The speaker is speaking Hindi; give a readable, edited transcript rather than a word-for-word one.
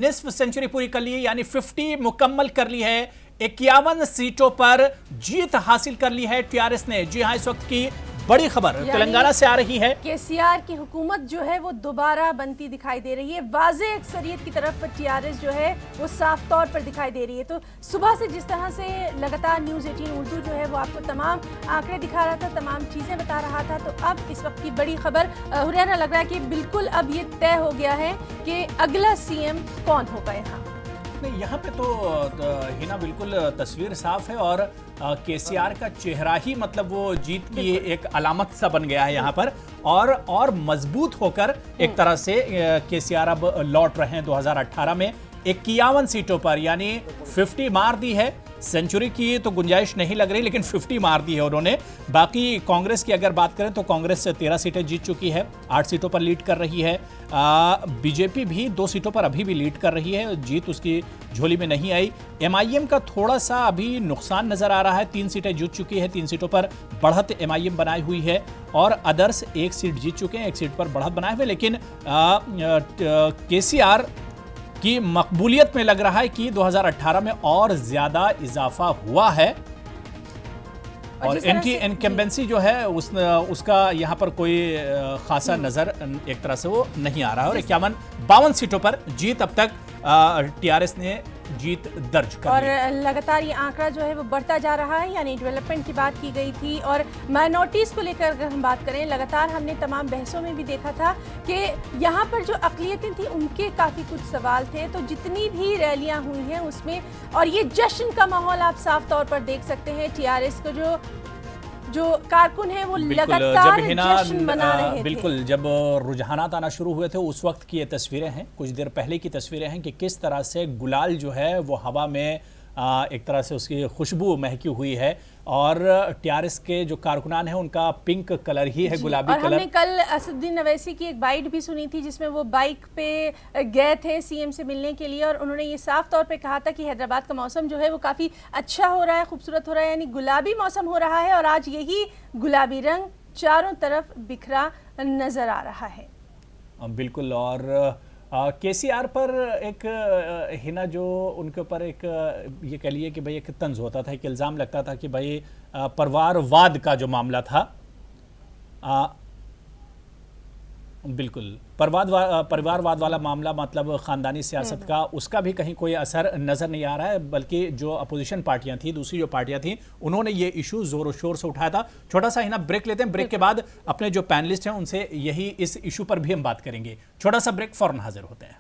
निस्फ सेंचुरी पूरी कर ली है, यानी 50 मुकम्मल कर ली है। 51 सीटों पर जीत हासिल कर ली है टीआरएस ने। जी हां, इस वक्त की बड़ी खबर तेलंगाना से आ रही है। केसीआर की हुकूमत जो है वो दोबारा बनती दिखाई दे रही है। वाज़े अक्सरियत की तरफ टीआरएस जो है वो साफ तौर पर दिखाई दे रही है। तो सुबह से जिस तरह से लगातार न्यूज़ 18 उर्दू जो है वो आपको तमाम आंकड़े दिखा रहा था, तमाम चीज़ें बता रहा था, तो अब इस वक्त की बड़ी खबर हुरैना लग रहा है कि बिल्कुल अब ये तय हो गया है कि अगला सीएम कौन होगा यहाँ। नहीं, यहाँ पे तो हिना बिल्कुल तस्वीर साफ है और केसीआर का चेहरा ही मतलब वो जीत की एक अलामत सा बन गया है यहाँ पर। और मजबूत होकर एक तरह से केसीआर अब लौट रहे हैं 2018 में 51 सीटों पर, यानी 50 मार दी है। सेंचुरी की तो गुंजाइश नहीं लग रही, लेकिन 50 मार दी है उन्होंने। बाकी कांग्रेस की अगर बात करें तो कांग्रेस 13 सीटें जीत चुकी है, 8 सीटों पर लीड कर रही है। बीजेपी भी 2 सीटों पर अभी भी लीड कर रही है, जीत उसकी झोली में नहीं आई। एमआईएम का थोड़ा सा अभी नुकसान नजर आ रहा है, 3 सीटें जीत चुकी है, 3 सीटों पर बढ़त एमआईएम बनाई हुई है और अदर्स 1 सीट जीत चुके हैं, 1 सीट पर बढ़त बनाए हुए। लेकिन केसीआर की मकबूलियत में लग रहा है कि 2018 में और ज्यादा इजाफा हुआ है और इनकी इनकम्बेंसी जो है उसका यहाँ पर कोई खासा नजर एक तरह से वो नहीं आ रहा है। और 52 सीटों पर जीत अब तक टीआरएस ने जीत दर्ज कर और लगातार ये आंकड़ा जो है वो बढ़ता जा रहा है। यानी डेवलपमेंट की बात की गई थी और माइनॉरिटीज़ को लेकर अगर हम बात करें, लगातार हमने तमाम बहसों में भी देखा था कि यहाँ पर जो अक़लियतें थी उनके काफ़ी कुछ सवाल थे। तो जितनी भी रैलियाँ हुई हैं उसमें, और ये जश्न का माहौल आप साफ तौर पर देख सकते हैं। टीआरएस को जो कारकुन है वो लगातार जश्न मना रहे थे। बिल्कुल, जब रुझानात आना शुरू हुए थे उस वक्त की ये तस्वीरें हैं, कुछ देर पहले की तस्वीरें हैं कि किस तरह से गुलाल जो है वो हवा में एक तरह से उसकी खुशबू महकी हुई है। और टीआरएस के जो कारकुनान हैं उनका पिंक कलर ही है, गुलाबी कलर। हमने कल असदुद्दीन अवैसी की एक बाइट भी सुनी थी जिसमें वो बाइक पे गए थे सीएम से मिलने के लिए और उन्होंने ये साफ तौर पे कहा था कि हैदराबाद का मौसम जो है वो काफ़ी अच्छा हो रहा है, खूबसूरत हो रहा है, यानी गुलाबी मौसम हो रहा है। और आज यही गुलाबी रंग चारों तरफ बिखरा नजर आ रहा है। बिल्कुल, और केसीआर पर एक हिना जो उनके ऊपर एक ये कह लिए कि भाई एक तंज होता था, एक इल्ज़ाम लगता था कि भाई परिवारवाद का जो मामला था, बिल्कुल परिवारवाद वाला मामला, मतलब ख़ानदानी सियासत का, उसका भी कहीं कोई असर नज़र नहीं आ रहा है। बल्कि जो अपोजिशन पार्टियां थी, दूसरी जो पार्टियां थी, उन्होंने ये इशू ज़ोर शोर से उठाया था। छोटा सा हिना ब्रेक लेते हैं, ब्रेक के बाद अपने जो पैनलिस्ट हैं उनसे यही इस इशू पर भी हम बात करेंगे। छोटा सा ब्रेक, फौरन हाजिर होते हैं।